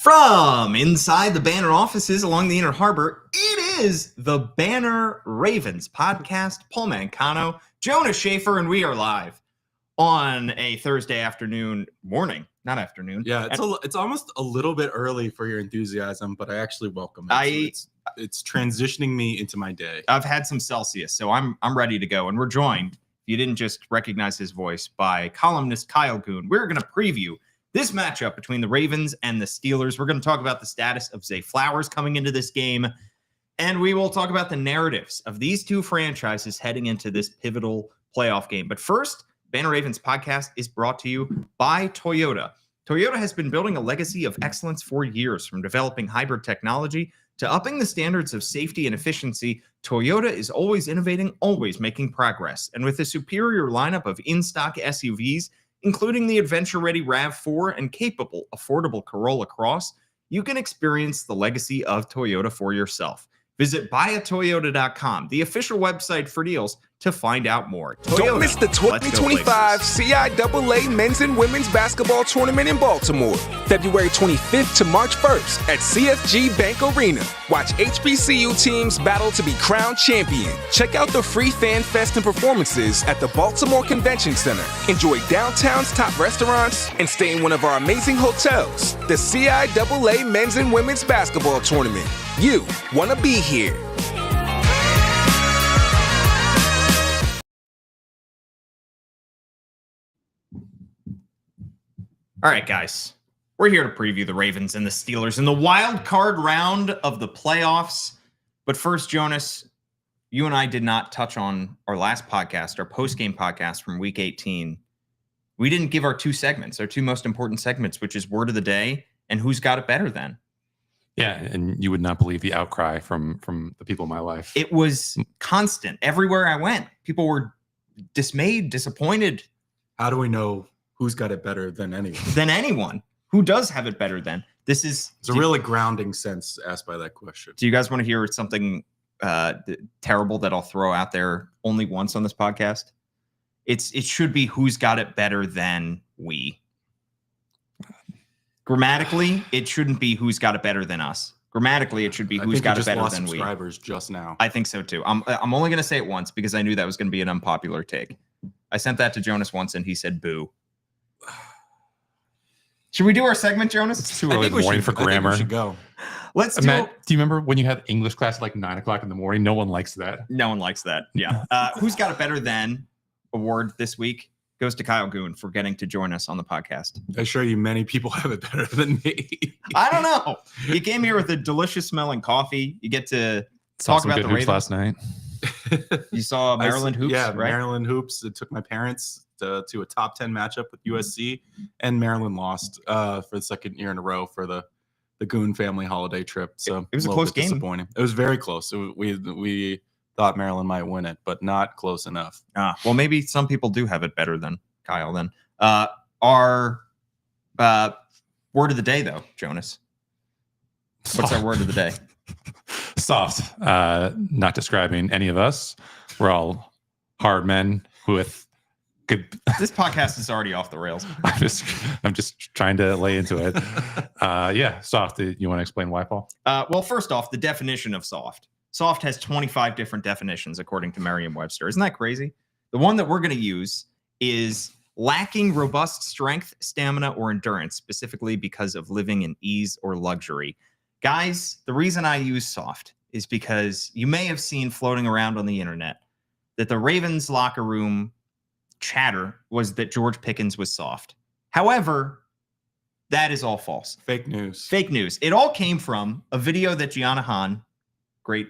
From inside the Banner offices along the Inner Harbor, it is the Banner Ravens podcast. Paul Mancano, Jonas Shaffer, and we are live on a Thursday morning. Yeah, it's almost a little bit early for your enthusiasm, but I actually welcome it. It's transitioning me into my day. I've had some Celsius, so I'm ready to go. And we're joined, if you didn't just recognize his voice, by columnist Kyle Goon. We're going to preview this matchup between the Ravens and the Steelers. We're going to talk about the status of Zay Flowers coming into this game, and we will talk about the narratives of these two franchises heading into this pivotal playoff game. But first, Banner Ravens podcast is brought to you by Toyota. Toyota has been building a legacy of excellence for years, from developing hybrid technology to upping the standards of safety and efficiency. Toyota is always innovating, always making progress. And with a superior lineup of in-stock SUVs, including the adventure-ready RAV4 and capable, affordable Corolla Cross, you can experience the legacy of Toyota for yourself. Visit buyatoyota.com, the official website for deals, to find out more. Toyota, don't miss the 2025 CIAA Men's and Women's Basketball Tournament in Baltimore, February 25th to March 1st at CFG Bank Arena. Watch HBCU teams battle to be crowned champion. Check out the free fan fest and performances at the Baltimore Convention Center. Enjoy downtown's top restaurants and stay in one of our amazing hotels. The CIAA Men's and Women's Basketball Tournament. You want to be here. All right, guys, we're here to preview the Ravens and the Steelers in the wild card round of the playoffs. But first, Jonas, you and I did not touch on our last podcast, our post-game podcast from Week 18. We didn't give our two most important segments, which is Word of the Day and Who's Got It Better Than. Yeah, and you would not believe the outcry from the people in my life. It was constant. Everywhere I went, people were dismayed, disappointed. How do we know who's got it better than anyone? Than anyone. Who does have it better than? It's a really grounding sense asked by that question. Do you guys want to hear something terrible that I'll throw out there only once on this podcast? It should be who's got it better than we. Grammatically, it shouldn't be who's got it better than us. Grammatically, it should be who's got it better than we. Subscribers just now. I think so too. I'm only going to say it once because I knew that was going to be an unpopular take. I sent that to Jonas once and he said boo. Should we do our segment, Jonas? It's too early in the morning for grammar. We should go. Let's do. Matt, do you remember when you had English class at like 9 o'clock in the morning? No one likes that. No one likes that. Yeah. Who's got it better than award this week goes to Kyle Goon for getting to join us on the podcast. I assure you, many people have it better than me. I don't know. You came here with a delicious smelling coffee. You get to talk about the Ravens last night. You saw Maryland hoops, yeah, right? Maryland hoops. It took my parents to a top 10 matchup with USC, and Maryland lost for the second year in a row for the Goon family holiday trip. So it was a close game. Disappointing. It was very close. We thought Maryland might win it, but not close enough. Well, maybe some people do have it better than Kyle. Then our word of the day, though, Jonas. What's our word of the day? Soft. Not describing any of us. We're all hard men with good. This podcast is already off the rails. I'm just trying to lay into it. Yeah, soft. You want to explain why, Paul? Well, first off, the definition of soft. Soft has 25 different definitions according to Merriam-Webster. Isn't that crazy? The one that we're going to use is lacking robust strength, stamina, or endurance, specifically because of living in ease or luxury. Guys, the reason I use soft is because you may have seen floating around on the internet that the Ravens locker room chatter was that George Pickens was soft. However, that is all false. Fake news. Fake news. It all came from a video that Gianna Hahn, great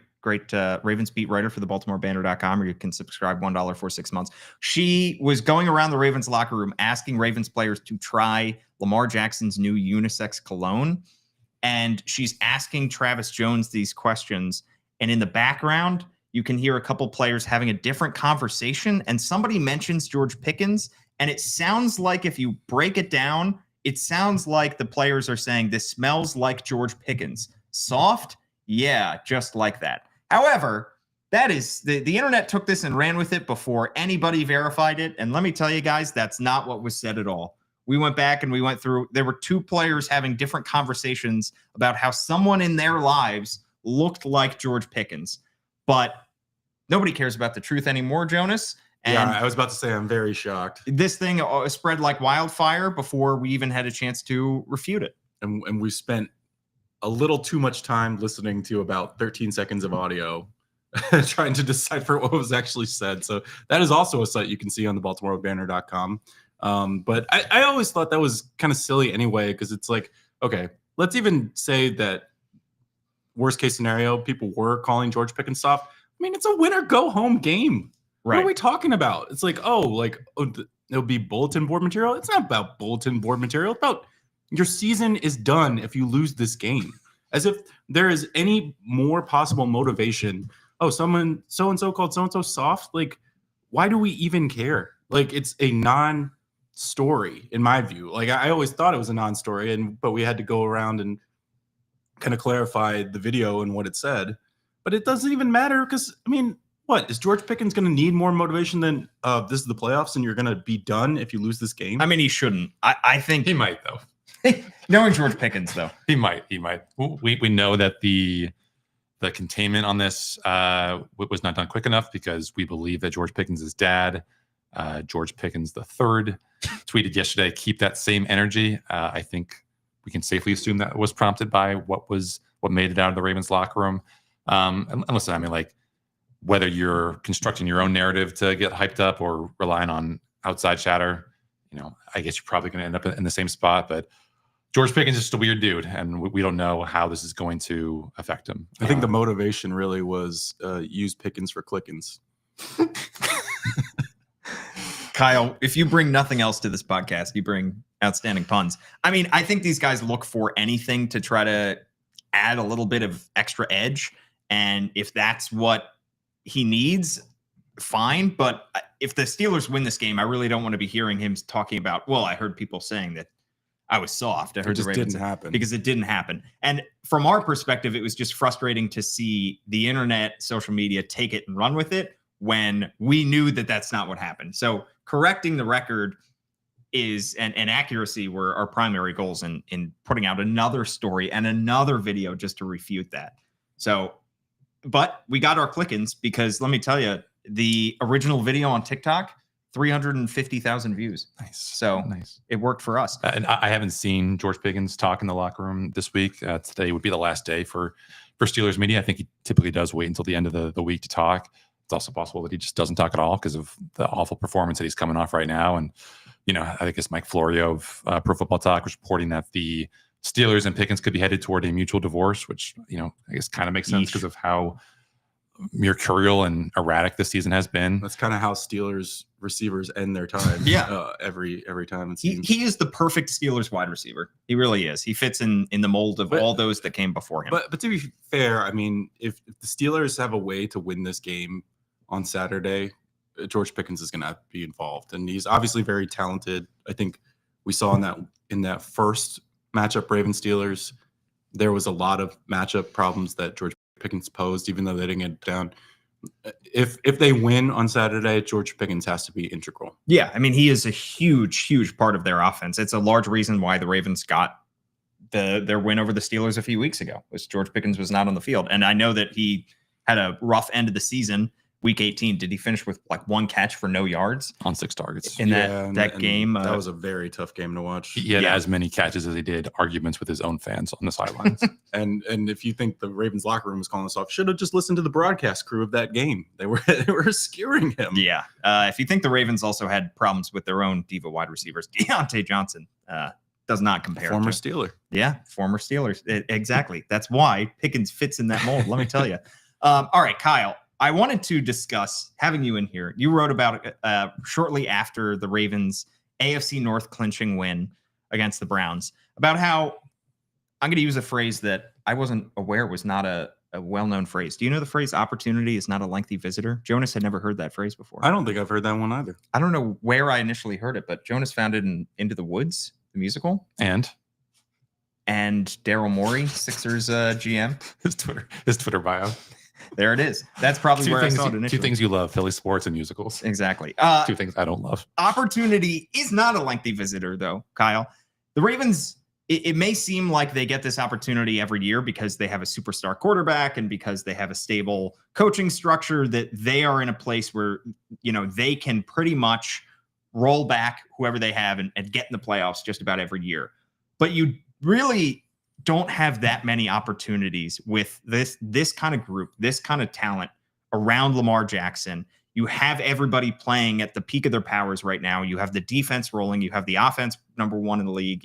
Ravens beat writer for the BaltimoreBanner.com, or you can subscribe $1 for 6 months. She was going around the Ravens locker room asking Ravens players to try Lamar Jackson's new unisex cologne. And she's asking Travis Jones these questions. And in the background, you can hear a couple players having a different conversation. And somebody mentions George Pickens. And it sounds like, if you break it down, it sounds like the players are saying, this smells like George Pickens. Soft? Yeah, just like that. However, that is the internet took this and ran with it before anybody verified it. And let me tell you guys, that's not what was said at all. we went back and we went through. There were two players having different conversations about how someone in their lives looked like George Pickens, but nobody cares about the truth anymore, Jonas. And yeah, I was about to say I'm very shocked. This thing spread like wildfire before we even had a chance to refute it. And we spent a little too much time listening to about 13 seconds of audio trying to decipher what was actually said. So that is also a site you can see on the BaltimoreBanner.com. But I always thought that was kind of silly anyway, because it's like, okay, let's even say that worst case scenario, people were calling George Pickens soft. I mean, it's a winner go home game. Right. What are we talking about? It's like, it'll be bulletin board material. It's not about bulletin board material. It's about your season is done if you lose this game. As if there is any more possible motivation. Oh, someone so-and-so called so-and-so soft. Like, why do we even care? Like, it's a non-story in my view. Like, I always thought it was a non-story, but we had to go around and kind of clarify the video and what it said. But it doesn't even matter because, I mean, what is George Pickens going to need more motivation than this is the playoffs and you're going to be done if you lose this game? I mean, he shouldn't. I think He might, though. knowing George Pickens, though, He might. We know that the containment on this was not done quick enough because we believe that George Pickens' dad, George Pickens III, tweeted yesterday, "Keep that same energy." I think we can safely assume that was prompted by what made it out of the Ravens locker room. And listen, I mean, like, whether you're constructing your own narrative to get hyped up or relying on outside chatter, I guess you're probably going to end up in the same spot. But George Pickens is just a weird dude, and we don't know how this is going to affect him. I think the motivation really was use Pickens for clickins. Kyle, if you bring nothing else to this podcast, you bring outstanding puns. I mean, I think these guys look for anything to try to add a little bit of extra edge. And if that's what he needs, fine. But if the Steelers win this game, I really don't want to be hearing him talking about, well, I heard people saying that I was soft. I heard It just the Ravens didn't happen. because it didn't happen. And from our perspective, it was just frustrating to see the internet, social media take it and run with it when we knew that that's not what happened. So correcting the record and accuracy were our primary goals in putting out another story and another video just to refute that. So, but we got our click-ins because let me tell you, the original video on TikTok, 350,000 views. Nice. So nice. It worked for us. And I haven't seen George Pickens talk in the locker room this week. Today would be the last day for Steelers media. I think he typically does wait until the end of the week to talk. It's also possible that he just doesn't talk at all because of the awful performance that he's coming off right now. And, I think it's Mike Florio of Pro Football Talk was reporting that the Steelers and Pickens could be headed toward a mutual divorce, which, I guess kind of makes sense because of how mercurial and erratic this season has been. That's kind of how Steelers receivers end their time. Yeah. Every time it seems. He is the perfect Steelers wide receiver. He really is. He fits in the mold of all those that came before him. But to be fair, I mean, if the Steelers have a way to win this game on Saturday, George Pickens is going to be involved, and he's obviously very talented. I think we saw in that first matchup, Ravens Steelers, there was a lot of matchup problems that George Pickens posed, even though they didn't get down. If they win on Saturday, George Pickens has to be integral. Yeah, I mean, he is a huge part of their offense. It's a large reason why the Ravens got their win over the Steelers a few weeks ago, was George Pickens was not on the field. And I know that he had a rough end of the season. Week 18, did he finish with like one catch for no yards on 6 targets in that game? That was a very tough game to watch. He had as many catches as he did arguments with his own fans on the sidelines. and if you think the Ravens locker room was calling us off, should have just listened to the broadcast crew of that game. They were skewering him. Yeah. If you think the Ravens also had problems with their own diva wide receivers, Deontay Johnson does not compare. Former Steeler. Yeah, former Steelers. Exactly. That's why Pickens fits in that mold. Let me tell you. All right, Kyle. I wanted to discuss having you in here. You wrote about it shortly after the Ravens AFC North clinching win against the Browns, about how I'm going to use a phrase that I wasn't aware was not a well-known phrase. Do you know the phrase opportunity is not a lengthy visitor? Jonas had never heard that phrase before. I don't think I've heard that one either. I don't know where I initially heard it, but Jonas found it in Into the Woods, the musical. And Daryl Morey, Sixers GM. His Twitter bio. There it is. That's probably where I saw it initially. Two things you love: Philly sports and musicals. Exactly. Two things I don't love. Opportunity is not a lengthy visitor, though, Kyle. The Ravens, it may seem like they get this opportunity every year because they have a superstar quarterback and because they have a stable coaching structure, that they are in a place where, they can pretty much roll back whoever they have and get in the playoffs just about every year. But you really don't have that many opportunities with this kind of group, this kind of talent around Lamar Jackson. You have everybody playing at the peak of their powers right now. You have the defense rolling. You have the offense number one in the league.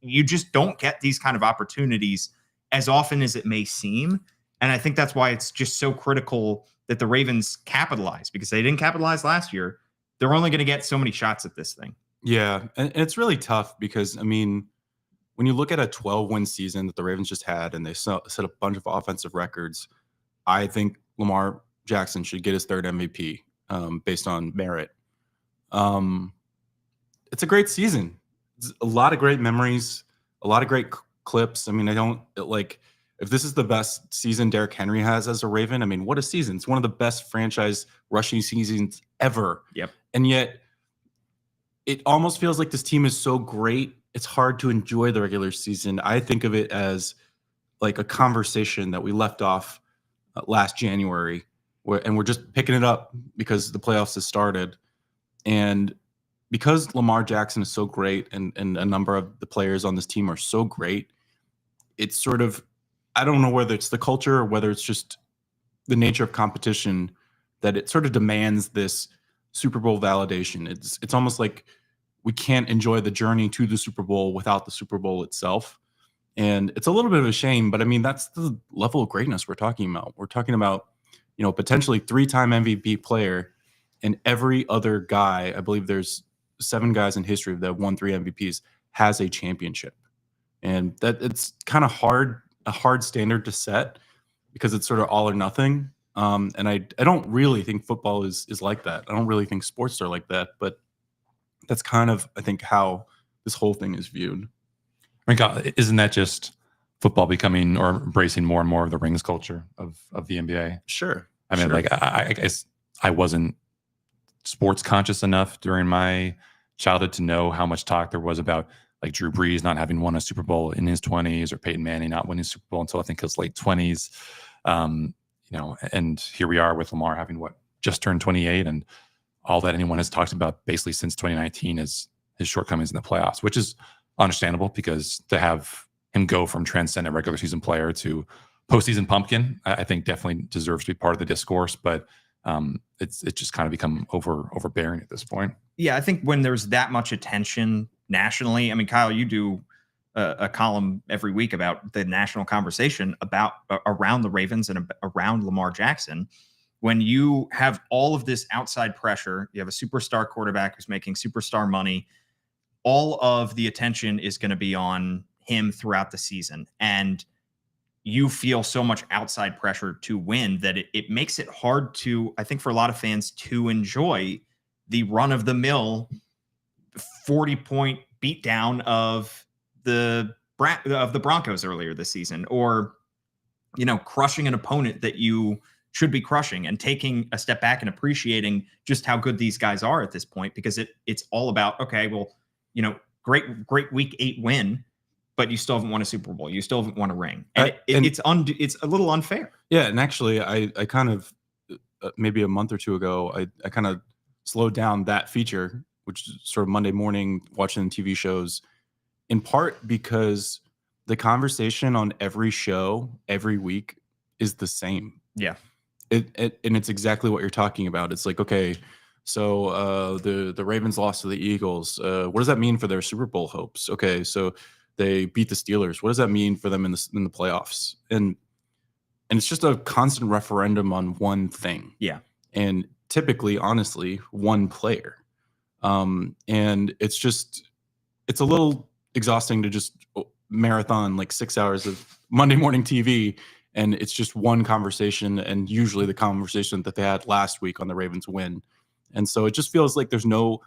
You just don't get these kind of opportunities as often as it may seem. And I think that's why it's just so critical that the Ravens capitalize, because they didn't capitalize last year. They're only going to get so many shots at this thing. Yeah, and it's really tough because, when you look at a 12-win season that the Ravens just had and they set a bunch of offensive records, I think Lamar Jackson should get his third MVP based on merit. It's a great season. It's a lot of great memories, a lot of great clips. If this is the best season Derrick Henry has as a Raven, what a season. It's one of the best franchise rushing seasons ever. Yep. And yet it almost feels like this team is so great, it's hard to enjoy the regular season. I think of it as like a conversation that we left off last January, and we're just picking it up because the playoffs have started. And because Lamar Jackson is so great and a number of the players on this team are so great, it's sort of, I don't know whether it's the culture or whether it's just the nature of competition, that it sort of demands this Super Bowl validation. It's almost like we can't enjoy the journey to the Super Bowl without the Super Bowl itself. And it's a little bit of a shame, but that's the level of greatness we're talking about. We're talking about, potentially 3-time MVP player, and every other guy, I believe there's 7 guys in history that have won 3 MVPs, has a championship. And that it's kind of a hard standard to set because it's sort of all or nothing. And I don't really think football is like that. I don't really think sports are like that, but that's kind of, I think, how this whole thing is viewed. God, isn't that just football becoming or embracing more and more of the rings culture of the NBA? Sure. Sure. I guess I wasn't sports conscious enough during my childhood to know how much talk there was about like Drew Brees not having won a Super Bowl in his 20s or Peyton Manning not winning a Super Bowl until I think his late 20s. And here we are with Lamar having just turned 28, and all that anyone has talked about basically since 2019 is his shortcomings in the playoffs, which is understandable because to have him go from transcendent regular season player to postseason pumpkin, I think definitely deserves to be part of the discourse, but it's just kind of become overbearing at this point. Yeah, I think when there's that much attention nationally, Kyle, you do a column every week about the national conversation about around the Ravens and around Lamar Jackson. When you have all of this outside pressure, you have a superstar quarterback who's making superstar money, all of the attention is going to be on him throughout the season. And you feel so much outside pressure to win that it makes it hard to, I think, for a lot of fans to enjoy the run-of-the-mill 40-point beatdown of the Broncos earlier this season, or crushing an opponent that you should be crushing, and taking a step back and appreciating just how good these guys are at this point, because it's all about, okay, well, great week 8 win, but you still haven't won a Super Bowl. You still haven't won a ring. And it's a little unfair. Yeah. And actually I kind of, maybe a month or two ago, I kind of slowed down that feature, which is sort of Monday morning watching TV shows, in part because the conversation on every show every week is the same. Yeah. And it's exactly what you're talking about. It's like, okay, so the Ravens lost to the Eagles. What does that mean for their Super Bowl hopes? Okay, so they beat the Steelers. What does that mean for them in the playoffs? And it's just a constant referendum on one thing. Yeah. And typically, honestly, one player. And it's a little exhausting to just marathon like 6 hours of Monday morning TV, and it's just one conversation, and usually the conversation that they had last week on the Ravens win. And so it just feels like there's no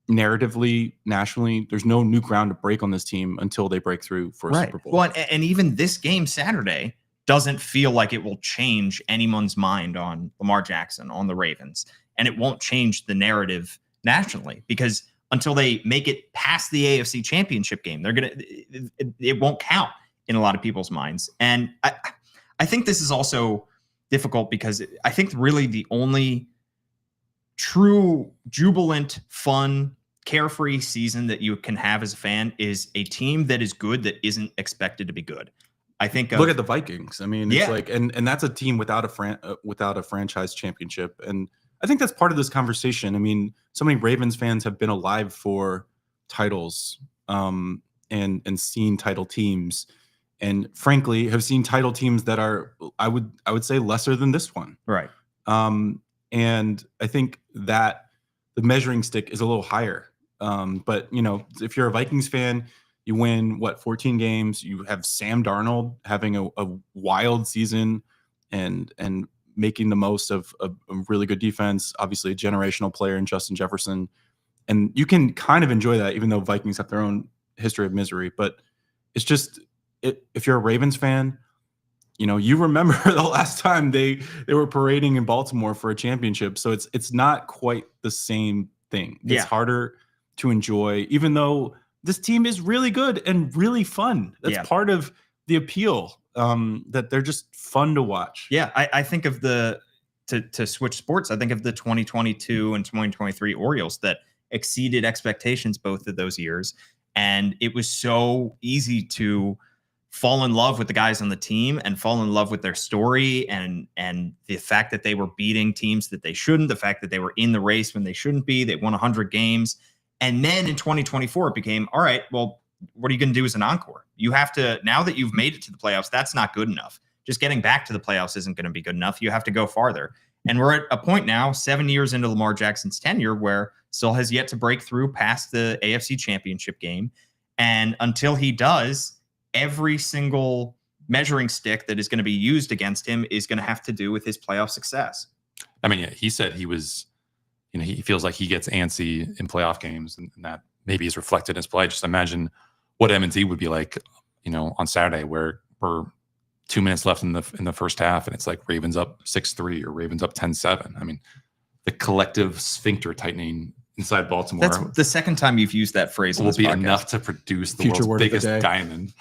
narratively, nationally, there's no new ground to break on this team until they break through for a Super Bowl. Well, and even this game Saturday, doesn't feel like it will change anyone's mind on Lamar Jackson, on the Ravens. And it won't change the narrative nationally, because until they make it past the AFC Championship game, it won't count in a lot of people's minds. And I think this is also difficult because I think really the only true jubilant, fun, carefree season that you can have as a fan is a team that is good that isn't expected to be good. I think look at the Vikings. I mean, it's yeah. like, and that's a team without a franchise championship. And I think that's part of this conversation. I mean, so many Ravens fans have been alive for titles, and seen title teams, and frankly have seen title teams that are, I would say, lesser than this one. Right. And I think that the measuring stick is a little higher. But if you're a Vikings fan, you win 14 games. You have Sam Darnold having a wild season and making the most of a really good defense, obviously a generational player in Justin Jefferson. And you can kind of enjoy that, even though Vikings have their own history of misery. But it's just, if you're a Ravens fan, you remember the last time they were parading in Baltimore for a championship. So it's not quite the same thing. It's harder to enjoy, even though this team is really good and really fun. That's part of the appeal, that they're just fun to watch. Yeah, I think of to switch sports, I think of the 2022 and 2023 Orioles that exceeded expectations both of those years. And it was so easy to fall in love with the guys on the team and fall in love with their story and the fact that they were beating teams that they shouldn't, the fact that they were in the race when they shouldn't be. They won 100 games. And then in 2024, it became, all right, well, what are you going to do as an encore? You have to, now that you've made it to the playoffs, that's not good enough. Just getting back to the playoffs isn't going to be good enough. You have to go farther. And we're at a point now, 7 years into Lamar Jackson's tenure, where still has yet to break through past the AFC Championship game. And until he does, every single measuring stick that is going to be used against him is going to have to do with his playoff success. I mean, he said he was, he feels like he gets antsy in playoff games, and that maybe is reflected in his play. Just imagine what M&T would be like, on Saturday, where we're 2 minutes left in the first half, and it's like Ravens up 6-3 or Ravens up 10-7. I mean, the collective sphincter tightening inside Baltimore. That's the second time you've used that phrase. Will be enough to produce the future world's biggest diamond.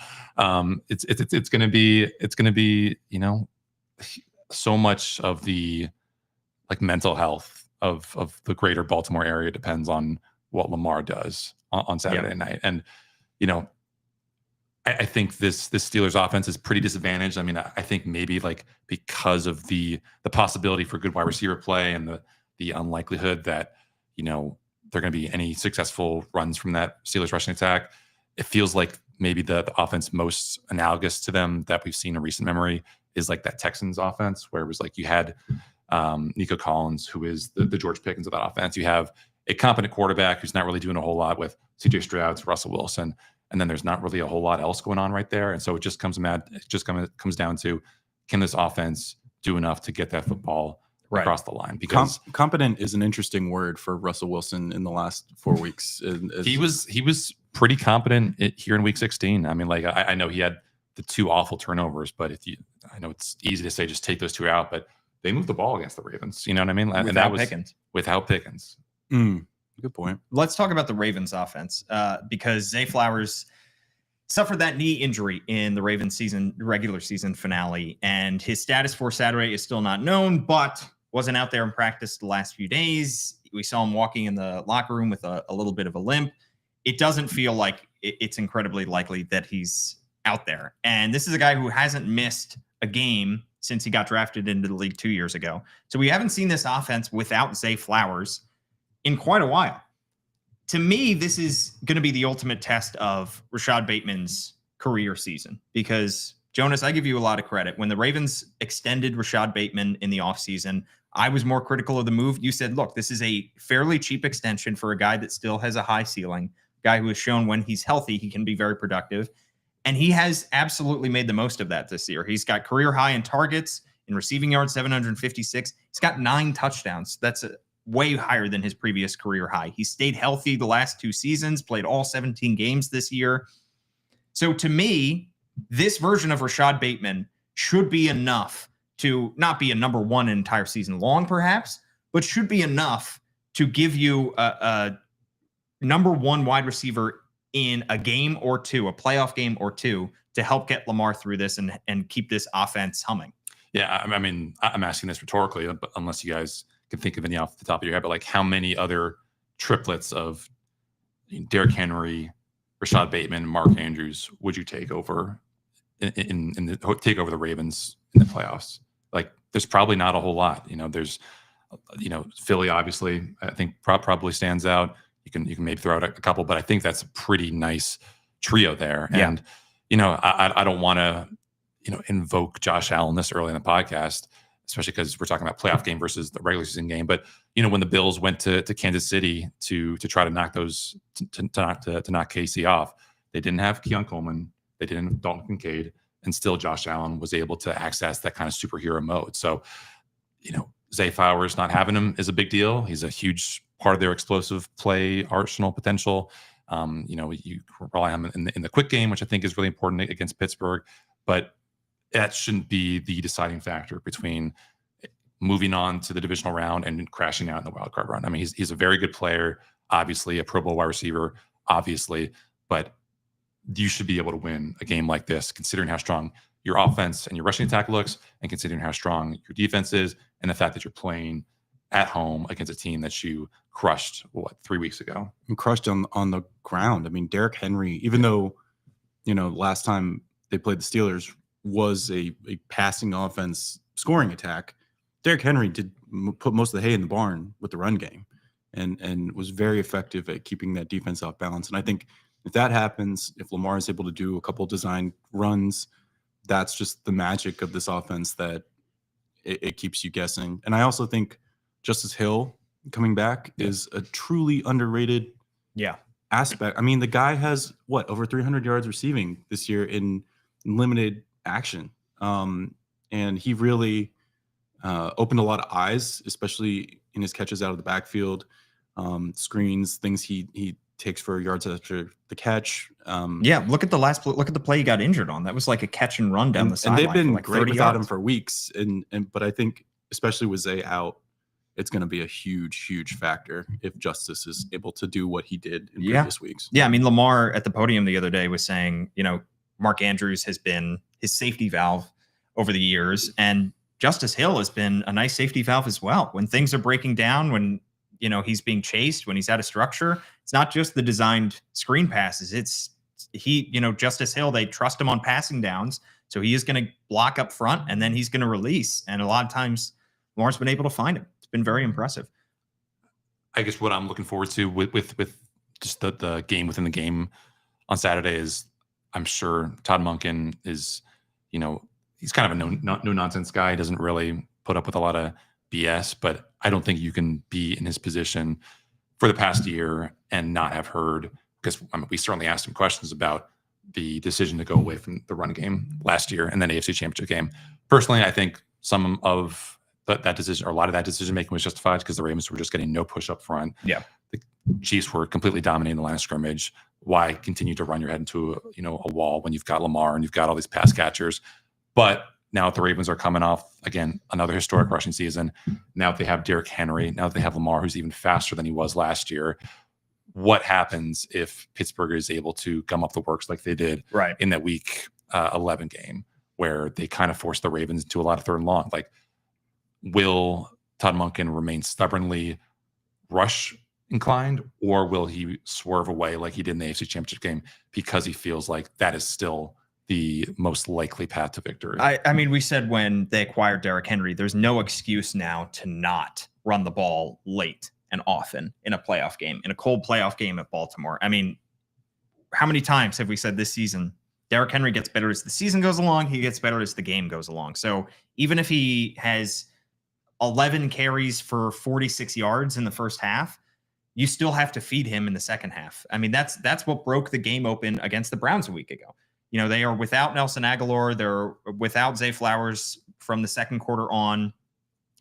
It's going to be so much of the mental health of the greater Baltimore area depends on what Lamar does on Saturday night. And I think this Steelers offense is pretty disadvantaged. I mean, I think maybe because of the possibility for good wide receiver play and the unlikelihood that there are going to be any successful runs from that Steelers rushing attack. It feels like maybe the offense most analogous to them that we've seen in recent memory is that Texans offense, where it was you had Nico Collins, who is the George Pickens of that offense. You have a competent quarterback who's not really doing a whole lot with CJ Stroud, Russell Wilson, and then there's not really a whole lot else going on right there. And so it just comes down to, can this offense do enough to get that football across the line? Because competent is an interesting word for Russell Wilson in the last 4 weeks. He was pretty competent here in week 16. I mean, I know he had the 2 awful turnovers, but I know it's easy to say just take those 2 out, but they moved the ball against the Ravens. You know what I mean? And that was Pickens. Without Pickens. Good point. Let's talk about the Ravens offense, because Zay Flowers suffered that knee injury in the Ravens regular season finale, and his status for Saturday is still not known, but wasn't out there in practice the last few days. We saw him walking in the locker room with a little bit of a limp. It doesn't feel like it's incredibly likely that he's out there. And this is a guy who hasn't missed a game since he got drafted into the league 2 years ago. So we haven't seen this offense without Zay Flowers in quite a while. To me, this is going to be the ultimate test of Rashad Bateman's career season, because Jonas, I give you a lot of credit. When the Ravens extended Rashad Bateman in the offseason, I was more critical of the move. You said, look, this is a fairly cheap extension for a guy that still has a high ceiling, guy who has shown when he's healthy, he can be very productive. And he has absolutely made the most of that this year. He's got career high in targets, in receiving yards, 756. He's got 9 touchdowns. That's way higher than his previous career high. He stayed healthy the last 2 seasons, played all 17 games this year. So to me, this version of Rashad Bateman should be enough to not be a number one an entire season long, perhaps, but should be enough to give you a number one wide receiver in a game or two, a playoff game or two, to help get Lamar through this and keep this offense humming. Yeah, I mean, I'm asking this rhetorically, but unless you guys can think of any off the top of your head, but like how many other triplets of Derrick Henry, Rashad Bateman, Mark Andrews would you take over take over the Ravens in the playoffs? Like, there's probably not a whole lot. There's, Philly obviously I think probably stands out. You can maybe throw out a couple, but I think that's a pretty nice trio there. Yeah. And I don't want to invoke Josh Allen this early in the podcast, especially because we're talking about playoff game versus the regular season game. But when the Bills went to Kansas City to try to knock those to knock KC off, they didn't have Keon Coleman, they didn't have Dalton Kincaid, and still Josh Allen was able to access that kind of superhero mode. So, Zay Flowers not having him is a big deal. He's a huge part of their explosive play arsenal potential. You rely on him in the quick game, which I think is really important against Pittsburgh, but that shouldn't be the deciding factor between moving on to the divisional round and crashing out in the wild card run. I mean, he's a very good player, obviously a Pro Bowl wide receiver, obviously, but you should be able to win a game like this, considering how strong your offense and your rushing attack looks, and considering how strong your defense is, and the fact that you're playing at home against a team that you crushed 3 weeks ago. And crushed on the ground. I mean, Derrick Henry, even though last time they played the Steelers was a passing offense scoring attack, Derrick Henry did put most of the hay in the barn with the run game, and was very effective at keeping that defense off balance. And I think if that happens, if Lamar is able to do a couple design runs, that's just the magic of this offense that it keeps you guessing. And I also think Justice Hill coming back is a truly underrated aspect. I mean, the guy has over 300 yards receiving this year in limited action. And he really opened a lot of eyes, especially in his catches out of the backfield, screens, things he takes for yards after the catch. Look at the play he got injured on. That was like a catch and run down the sideline. And they've been like great without him for weeks. But I think especially with Zay out, it's going to be a huge factor if Justice is able to do what he did in previous weeks. Yeah, I mean, Lamar at the podium the other day was saying, Mark Andrews has been his safety valve over the years, and Justice Hill has been a nice safety valve as well. When things are breaking down, when he's being chased, when he's out of structure, it's not just the designed screen passes. It's Justice Hill, they trust him on passing downs, so he is going to block up front, and then he's going to release. And a lot of times, Lamar's been able to find him. It's been very impressive. I guess what I'm looking forward to with just the game within the game on Saturday is, I'm sure Todd Monken is, he's kind of a no nonsense guy. He doesn't really put up with a lot of BS, but I don't think you can be in his position for the past year and not have heard, because we certainly asked him questions about the decision to go away from the run game last year and then AFC Championship game. Personally, I think some of that decision, or a lot of that decision making, was justified because the Ravens were just getting no push up front. Yeah, the Chiefs were completely dominating the line of scrimmage. Why continue to run your head into a wall when you've got Lamar and you've got all these pass catchers? But now that the Ravens are coming off, again, another historic rushing season, now that they have Derrick Henry, now that they have Lamar, who's even faster than he was last year, what happens if Pittsburgh is able to gum up the works like they did in that week 11 game, where they kind of forced the Ravens into a lot of third and long? Like, will Todd Monken remain stubbornly rush inclined, or will he swerve away like he did in the AFC Championship game because he feels like that is still the most likely path to victory? I mean, we said when they acquired Derrick Henry, there's no excuse now to not run the ball late and often in a playoff game, in a cold playoff game at Baltimore. I mean, how many times have we said this season, Derrick Henry gets better as the season goes along, he gets better as the game goes along. So even if he has 11 carries for 46 yards in the first half, you still have to feed him in the second half. I mean, that's what broke the game open against the Browns a week ago. They are without Nelson Aguilar. They're without Zay Flowers from the second quarter on.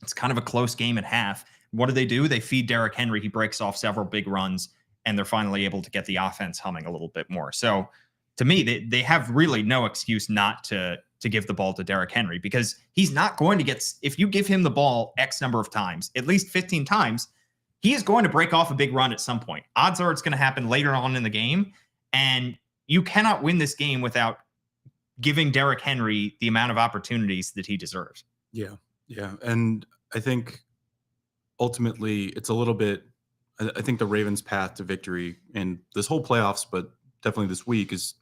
It's kind of a close game at half. What do? They feed Derrick Henry. He breaks off several big runs, and they're finally able to get the offense humming a little bit more. So to me, they have really no excuse not to to give the ball to Derrick Henry, because he's not going to get, if you give him the ball X number of times, at least 15 times, he is going to break off a big run at some point. Odds are it's going to happen later on in the game. And you cannot win this game without giving Derrick Henry the amount of opportunities that he deserves. Yeah. Yeah. And I think ultimately it's a little bit, I think the Ravens' path to victory in this whole playoffs, but definitely this week, is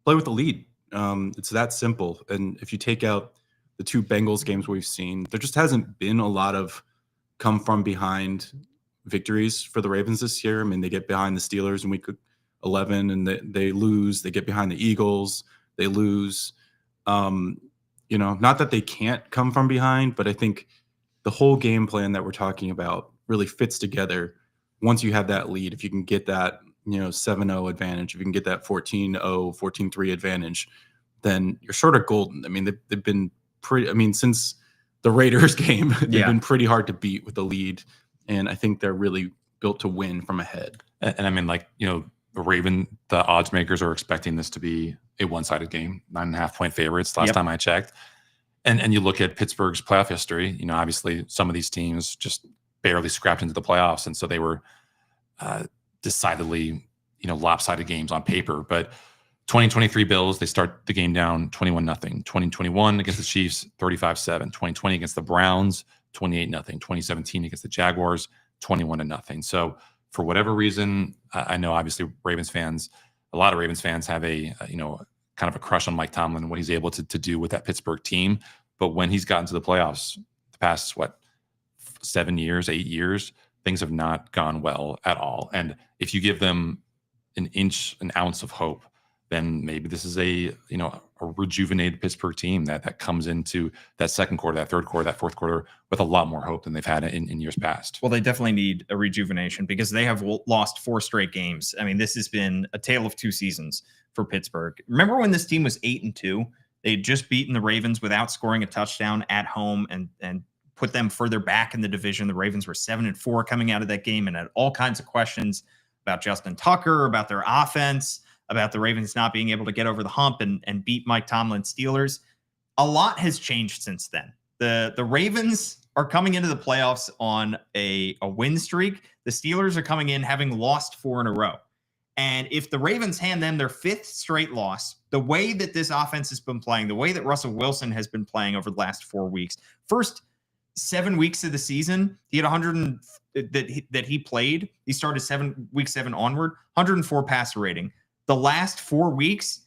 play with the lead. It's that simple. And if you take out the 2 Bengals games we've seen, there just hasn't been a lot of come from behind victories for the Ravens this year. I mean, they get behind the Steelers in week 11 and they lose. They get behind the Eagles, they lose. Not that they can't come from behind, but I think the whole game plan that we're talking about really fits together. Once you have that lead, if you can get that, 7-0 advantage, if you can get that 14-0, 14-3 advantage, then you're sort of golden. I mean, they've been pretty, since the Raiders game, they've been pretty hard to beat with the lead. And I think they're really built to win from ahead. And I mean, the odds makers are expecting this to be a one-sided game, 9.5-point favorites last time I checked. And you look at Pittsburgh's playoff history, obviously some of these teams just barely scrapped into the playoffs. And so they were decidedly, lopsided games on paper. But 2023 Bills, they start the game down 21-0. 2021 against the Chiefs, 35-7. 2020 against the Browns, 28-0. 2017 against the Jaguars, 21-0. So for whatever reason, I know obviously a lot of Ravens fans have a kind of a crush on Mike Tomlin and what he's able to do with that Pittsburgh team. But when he's gotten to the playoffs, the past 8 years, things have not gone well at all. And if you give them an ounce of hope, then maybe this is a rejuvenated Pittsburgh team that comes into that second quarter, that third quarter, that fourth quarter with a lot more hope than they've had in years past. Well, they definitely need a rejuvenation because they have lost 4 straight games. I mean, this has been a tale of 2 seasons for Pittsburgh. Remember when this team was 8-2? They had just beaten the Ravens without scoring a touchdown at home and put them further back in the division. The Ravens were 7-4 coming out of that game and had all kinds of questions about Justin Tucker, about their offense, about the Ravens not being able to get over the hump and beat Mike Tomlin's Steelers. A lot has changed since then. The Ravens are coming into the playoffs on a win streak. The Steelers are coming in having lost 4 in a row. And if the Ravens hand them their 5th straight loss, the way that this offense has been playing, the way that Russell Wilson has been playing over the last 4 weeks, first 7 weeks of the season, he had 100 that he played. He started week 7 onward, 104 passer rating. The last 4 weeks,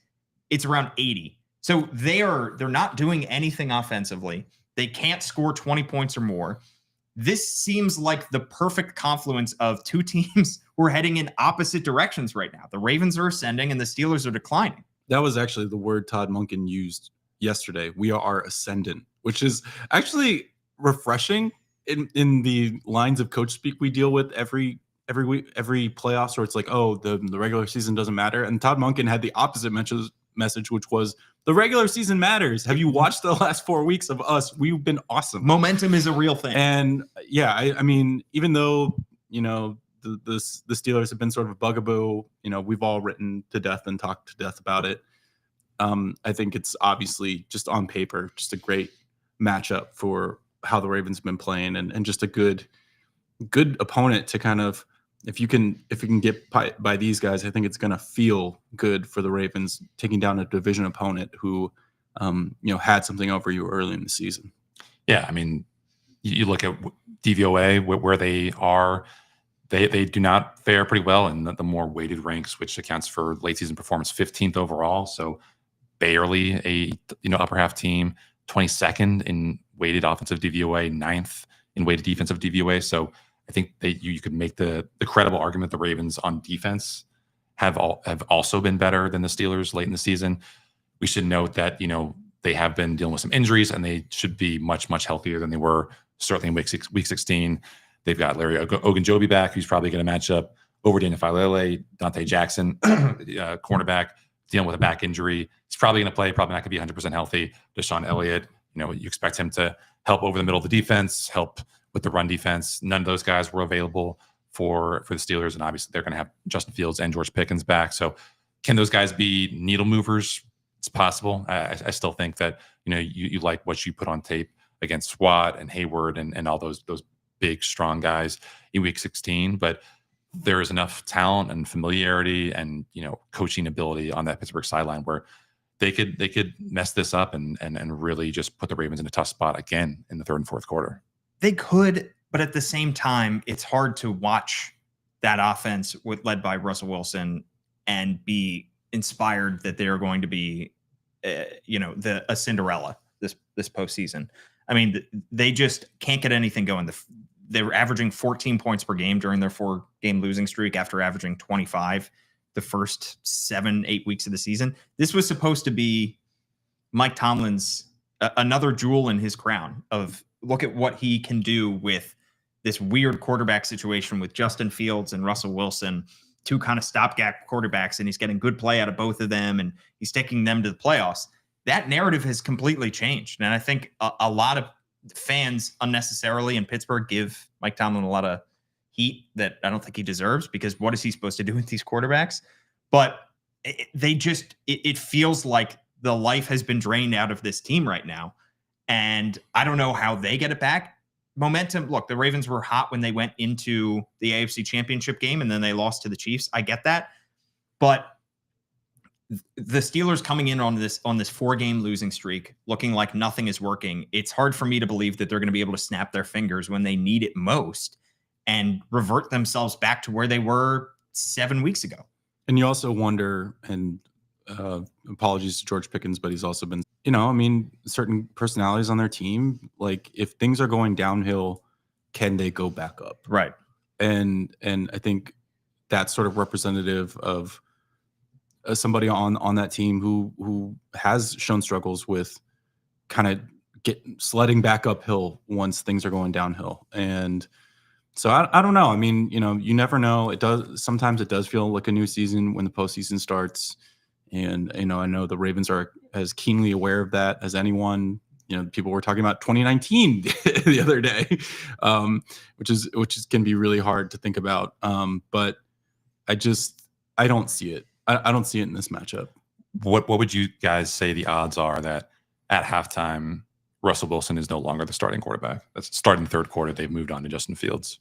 it's around 80. So they're not doing anything offensively. They can't score 20 points or more. This seems like the perfect confluence of 2 teams who are heading in opposite directions right now. The Ravens are ascending and the Steelers are declining. That was actually the word Todd Monken used yesterday. We are ascendant, which is actually refreshing in the lines of coach speak we deal with every week, every playoffs, where it's like, oh, the regular season doesn't matter. And Todd Monken had the opposite message, which was the regular season matters. Have you watched the last 4 weeks of us? We've been awesome. Momentum is a real thing. And yeah, I mean, even though, the Steelers have been sort of a bugaboo, we've all written to death and talked to death about it. I think it's obviously just on paper, just a great matchup for how the Ravens have been playing and just a good opponent to kind of, if you can get by these guys, I think it's going to feel good for the Ravens taking down a division opponent who, had something over you early in the season. Yeah, I mean, you look at DVOA where they are. They do not fare pretty well in the more weighted ranks, which accounts for late season performance, 15th overall. So barely a upper half team, 22nd in weighted offensive DVOA, 9th in weighted defensive DVOA. So I think that you could make the credible argument the Ravens on defense have also been better than the Steelers late in the season. We should note that they have been dealing with some injuries and they should be much, much healthier than they were certainly in week 16. They've got Larry Ogunjobi back, who's probably going to match up over Daniel Failele, Dante Jackson, cornerback, dealing with a back injury. He's probably going to play, probably not going to be 100% healthy. Deshaun Elliott, you expect him to help over the middle of the defense, help with the run defense. None of those guys were available for the Steelers, and obviously they're going to have Justin Fields and George Pickens back. So can those guys be needle movers it's possible. I still think that, you like what you put on tape against Swat and Hayward and all those big, strong guys in week 16, but there is enough talent and familiarity and, coaching ability on that Pittsburgh sideline where they could mess this up and really just put the Ravens in a tough spot again in the third and fourth quarter. They could, but at the same time, it's hard to watch that offense led by Russell Wilson and be inspired that they're going to be, a Cinderella this postseason. I mean, they just can't get anything going. They were averaging 14 points per game during their 4-game losing streak after averaging 25 the first 7-8 weeks of the season. This was supposed to be Mike Tomlin's another jewel in his crown of look at what he can do with this weird quarterback situation with Justin Fields and Russell Wilson, two kind of stopgap quarterbacks, and he's getting good play out of both of them, and he's taking them to the playoffs. That narrative has completely changed. And I think a lot of fans unnecessarily in Pittsburgh give Mike Tomlin a lot of heat that I don't think he deserves, because what is he supposed to do with these quarterbacks? But it feels like the life has been drained out of this team right now. And I don't know how they get it back. Momentum. Look, the Ravens were hot when they went into the AFC Championship game and then they lost to the Chiefs. I get that. But the Steelers coming in on this 4-game losing streak, looking like nothing is working, it's hard for me to believe that they're going to be able to snap their fingers when they need it most and revert themselves back to where they were 7 weeks ago. And you also wonder, and apologies to George Pickens, but he's also been, certain personalities on their team, like if things are going downhill, can they go back up? Right. And I think that's sort of representative of somebody on that team who has shown struggles with kind of sledding back uphill once things are going downhill. And so I don't know. I mean, you never know. Sometimes it does feel like a new season when the postseason starts. And, I know the Ravens are as keenly aware of that as anyone. People were talking about 2019 the other day, which can be really hard to think about. But I don't see it. I don't see it in this matchup. What would you guys say the odds are that at halftime, Russell Wilson is no longer the starting quarterback? That's starting the third quarter. They've moved on to Justin Fields.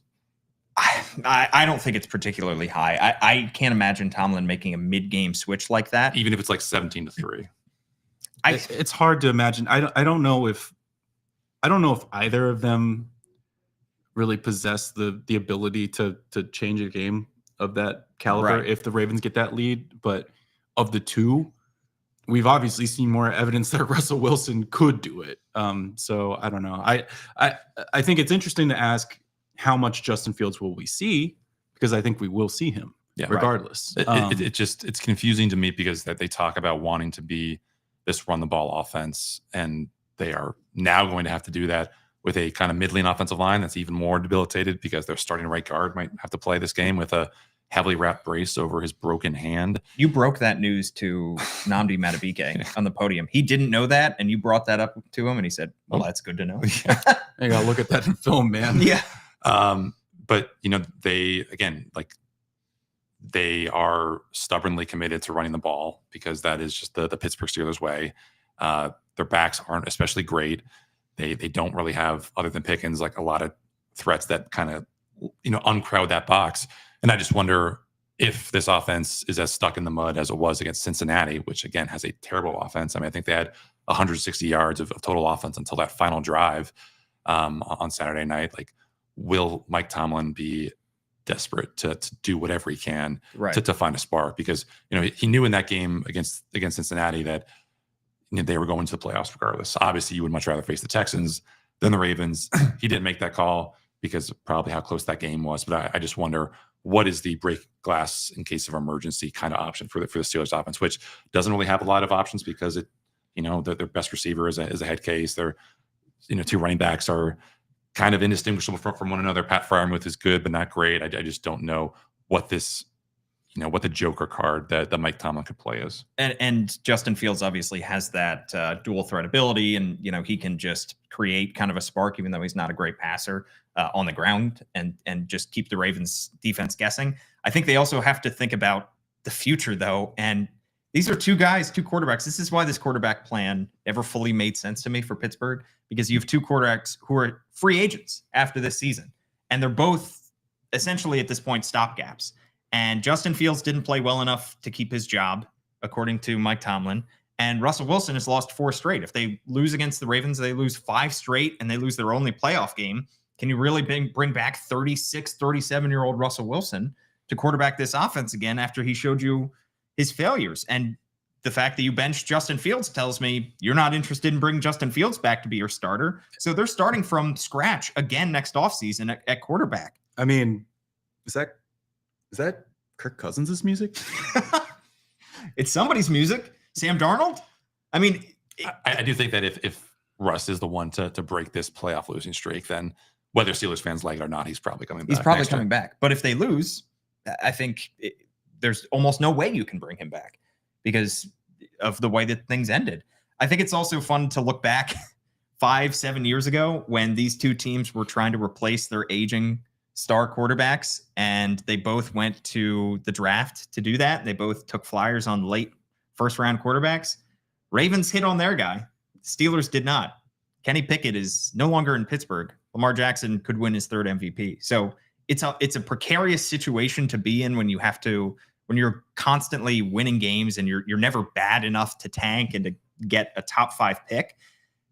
I don't think it's particularly high. I can't imagine Tomlin making a mid-game switch like that. Even if it's like 17-3. It's hard to imagine. I don't know if either of them really possess the ability to change a game of that caliber, right, if the Ravens get that lead. But of the two, we've obviously seen more evidence that Russell Wilson could do it. So I don't know. I think it's interesting to ask how much Justin Fields will we see, because I think we will see him regardless. Right. It's confusing to me because that they talk about wanting to be this run the ball offense, and they are now going to have to do that with a kind of middling offensive line that's even more debilitated because their starting right guard might have to play this game with a heavily wrapped brace over his broken hand. You broke that news to Nnamdi Madubuike on the podium. He didn't know that, and you brought that up to him, and he said, well, that's good to know. Yeah. You gotta look at that in film, man. Yeah. But they are stubbornly committed to running the ball because that is just the Pittsburgh Steelers way. Their backs aren't especially great. They don't really have, other than Pickens, like a lot of threats that kind of uncrowd that box. And I just wonder if this offense is as stuck in the mud as it was against Cincinnati, which again has a terrible offense. I mean, I think they had 160 yards of total offense until that final drive on Saturday night. Like, will Mike Tomlin be desperate to do whatever he can to find a spark? Because he knew in that game against Cincinnati that they were going to the playoffs regardless. Obviously, you would much rather face the Texans than the Ravens. He didn't make that call because of probably how close that game was. But I just wonder, what is the break glass in case of emergency kind of option for the Steelers offense, which doesn't really have a lot of options because their best receiver is a head case. Their two running backs are kind of indistinguishable from one another. Pat Freiermuth is good, but not great. I just don't know what this, what the Joker card that Mike Tomlin could play is. And Justin Fields obviously has that dual threat ability, and he can just create kind of a spark, even though he's not a great passer on the ground, and just keep the Ravens defense guessing. I think they also have to think about the future though, and These are two quarterbacks. This is why this quarterback plan never fully made sense to me for Pittsburgh, because you have two quarterbacks who are free agents after this season. And they're both essentially at this point stopgaps. And Justin Fields didn't play well enough to keep his job, according to Mike Tomlin. And Russell Wilson has lost 4 straight. If they lose against the Ravens, they lose 5 straight and they lose their only playoff game. Can you really bring back 36, 37-year-old Russell Wilson to quarterback this offense again after he showed you his failures? And the fact that you benched Justin Fields tells me you're not interested in bringing Justin Fields back to be your starter. So they're starting from scratch again next offseason at quarterback. I mean, is that Kirk Cousins' music? It's somebody's music. Sam Darnold? I mean, I do think that if Russ is the one to break this playoff losing streak, then whether Steelers fans like it or not, he's probably coming back. He's probably coming back. But if they lose, I think there's almost no way you can bring him back because of the way that things ended. I think it's also fun to look back 5-7 years ago when these two teams were trying to replace their aging star quarterbacks, and they both went to the draft to do that. They both took flyers on late first-round quarterbacks. Ravens hit on their guy. Steelers did not. Kenny Pickett is no longer in Pittsburgh. Lamar Jackson could win his 3rd MVP. So it's a precarious situation to be in when you're constantly winning games and you're never bad enough to tank and to get a top 5 pick,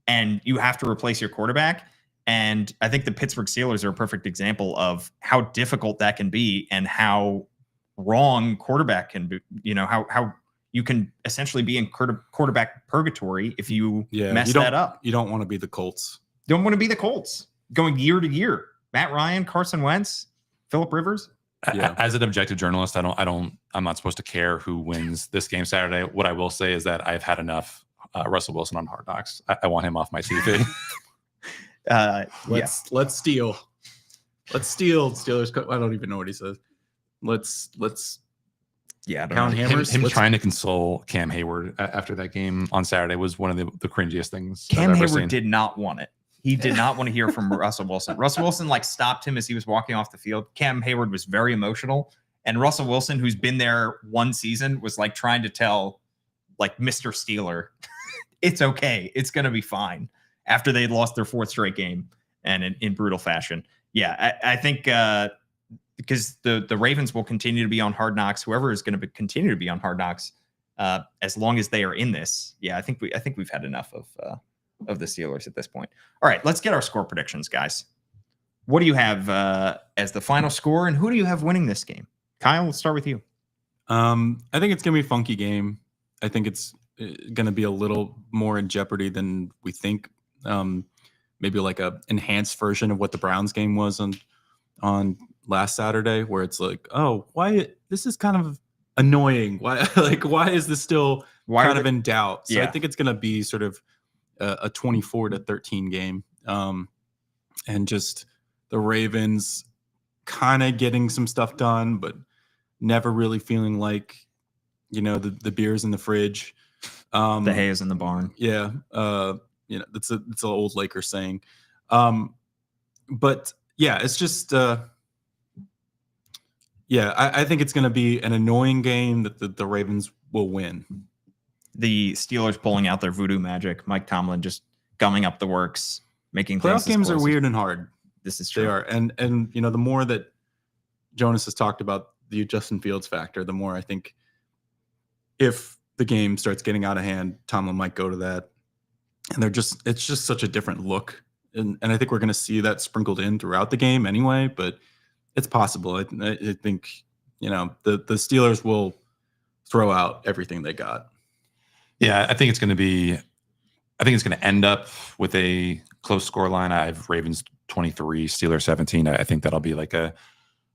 and you have to replace your quarterback. And I think the Pittsburgh Steelers are a perfect example of how difficult that can be and how wrong quarterback can be, how you can essentially be in quarterback purgatory if you mess that up. You don't want to be the Colts. Don't want to be the Colts going year to year. Matt Ryan, Carson Wentz, Phillip Rivers. Yeah. As an objective journalist, I'm not supposed to care who wins this game Saturday. What I will say is that I've had enough Russell Wilson on Hard Knocks. I want him off my TV. Let's steal. Steelers. I don't even know what he says. Let's I don't count know. hammers. Him trying to console Cam Hayward after that game on Saturday was one of the cringiest things Cam I've ever Hayward seen. did not want it. He did not want to hear from Russell Wilson. Russell Wilson stopped him as he was walking off the field. Cam Hayward was very emotional. And Russell Wilson, who's been there one season, was trying to tell Mr. Steeler, it's okay. It's going to be fine, after they had lost their 4th straight game and in brutal fashion. Yeah, I think because the Ravens will continue to be on Hard Knocks. Whoever is going to continue to be on Hard Knocks as long as they are in this. Yeah, I think we've had enough of the Steelers at this point. All right, let's get our score predictions, guys. What do you have as the final score, and who do you have winning this game? Kyle, let's start with you. I think it's going to be a funky game. I think it's going to be a little more in jeopardy than we think. Maybe a enhanced version of what the Browns game was on last Saturday, where it's why this is kind of annoying. Why is this still kind of in doubt? So I think it's going to be sort of a 24-13 game. And just the Ravens kind of getting some stuff done, but never really feeling like, the beer's in the fridge. The hay is in the barn. Yeah. It's an old Lakers saying. But yeah, it's just, I think it's going to be an annoying game that the Ravens will win. The Steelers pulling out their voodoo magic. Mike Tomlin just gumming up the works, making playoff games are weird and hard. This is true. They are. And the more that Jonas has talked about the Justin Fields factor, the more I think if the game starts getting out of hand, Tomlin might go to that. And it's just such a different look. And I think we're going to see that sprinkled in throughout the game anyway, but it's possible. I think, the Steelers will throw out everything they got. Yeah, I think it's going to end up with a close score line. I have Ravens 23, Steelers 17. I think that'll be a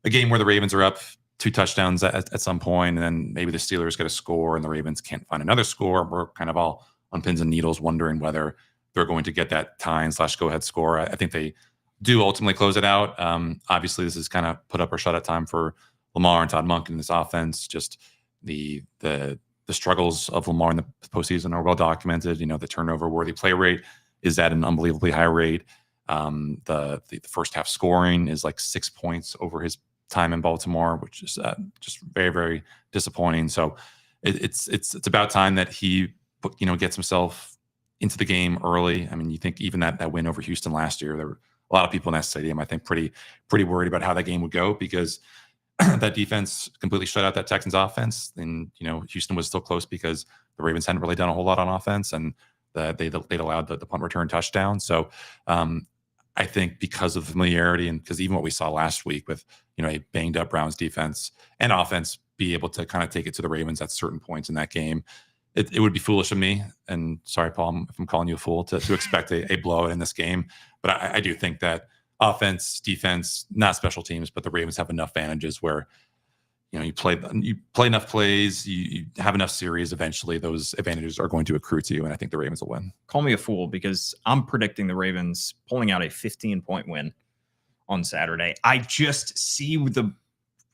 game where the Ravens are up 2 touchdowns at some point, and then maybe the Steelers get a score and the Ravens can't find another score. We're kind of all on pins and needles wondering whether they're going to get that tie-and/go-ahead score. I think they do ultimately close it out. Obviously, this is kind of put up or shut out time for Lamar and Todd Monken in this offense. Just the struggles of Lamar in the postseason are well documented. The turnover-worthy play rate is at an unbelievably high rate. The first half scoring is 6 points over his time in Baltimore, which is just very, very disappointing. So it's about time that he gets himself into the game early. I mean, you think even that win over Houston last year, there were a lot of people in that stadium, I think, pretty worried about how that game would go because that defense completely shut out that Texans offense. And, Houston was still close because the Ravens hadn't really done a whole lot on offense, and they'd allowed the punt return touchdown. So I think because of the familiarity and because even what we saw last week with, a banged up Browns defense and offense be able to kind of take it to the Ravens at certain points in that game, it would be foolish of me. And sorry, Paul, if I'm calling you a fool to expect a blowout in this game. But I do think that offense, defense, not special teams, but the Ravens have enough advantages where, you play enough plays, you have enough series. Eventually, those advantages are going to accrue to you, and I think the Ravens will win. Call me a fool because I'm predicting the Ravens pulling out a 15-point win on Saturday. I just see the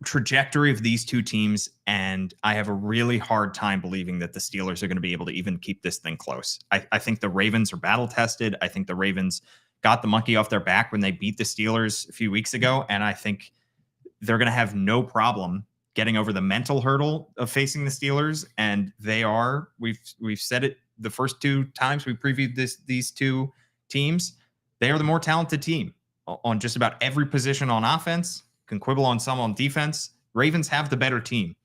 trajectory of these two teams, and I have a really hard time believing that the Steelers are going to be able to even keep this thing close. I think the Ravens are battle tested. I think the Ravens got the monkey off their back when they beat the Steelers a few weeks ago, and I think they're going to have no problem getting over the mental hurdle of facing the Steelers. And they are, we've said it the first two times we previewed these two teams, they are the more talented team on just about every position on offense, can quibble on some on defense. Ravens have the better team.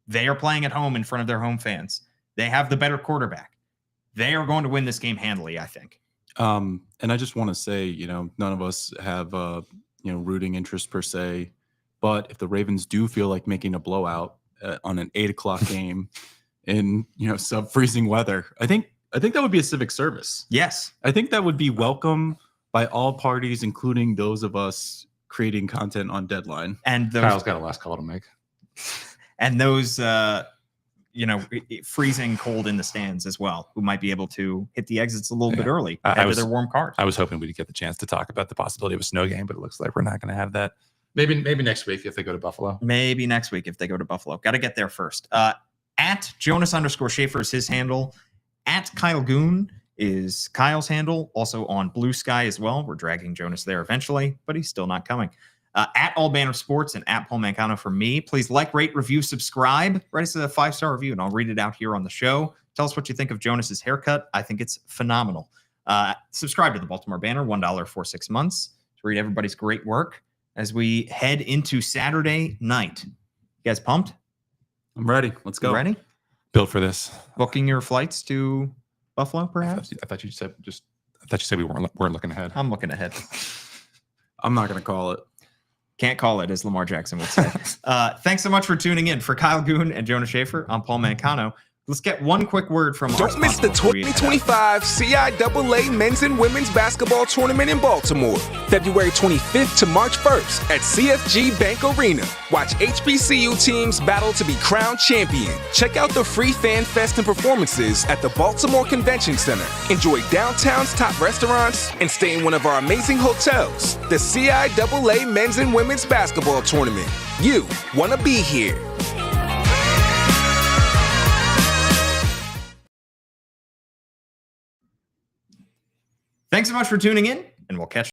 They are playing at home in front of their home fans. They have the better quarterback. They are going to win this game handily, I think. And I just want to say, none of us have, rooting interest per se. But if the Ravens do feel like making a blowout on an 8:00 game in, sub-freezing weather, I think that would be a civic service. Yes. I think that would be welcome by all parties, including those of us creating content on deadline. And Kyle's got a last call to make. And those, freezing cold in the stands as well, who might be able to hit the exits a little bit early ahead of their warm cars. I was hoping we'd get the chance to talk about the possibility of a snow game, but it looks like we're not going to have that. Maybe next week if they go to Buffalo. Maybe next week if they go to Buffalo. Got to get there first. At Jonas_Shaffer is his handle. At Kyle Goon is Kyle's handle. Also on Blue Sky as well. We're dragging Jonas there eventually, but he's still not coming. At All Banner Sports and at Paul Mancano for me. Please like, rate, review, subscribe. Write us a 5-star review, and I'll read it out here on the show. Tell us what you think of Jonas's haircut. I think it's phenomenal. Subscribe to the Baltimore Banner, $1 for 6 months to read everybody's great work as we head into Saturday night. You guys pumped? I'm ready. Let's go. You ready? Built for this. Booking your flights to Buffalo, perhaps? I thought you said we weren't looking ahead. I'm looking ahead. I'm not going to call it. Can't call it, as Lamar Jackson would say. Thanks so much for tuning in. For Kyle Goon and Jonas Shaffer, I'm Paul Mancano. Let's get one quick word from Don't miss the 2025 CIAA Men's and Women's Basketball Tournament in Baltimore, February 25th to March 1st at CFG Bank Arena. Watch HBCU teams battle to be crowned champion. Check out the free fan fest and performances at the Baltimore Convention Center. Enjoy downtown's top restaurants and stay in one of our amazing hotels. The CIAA Men's and Women's Basketball Tournament. You want to be here. Thanks so much for tuning in, and we'll catch you.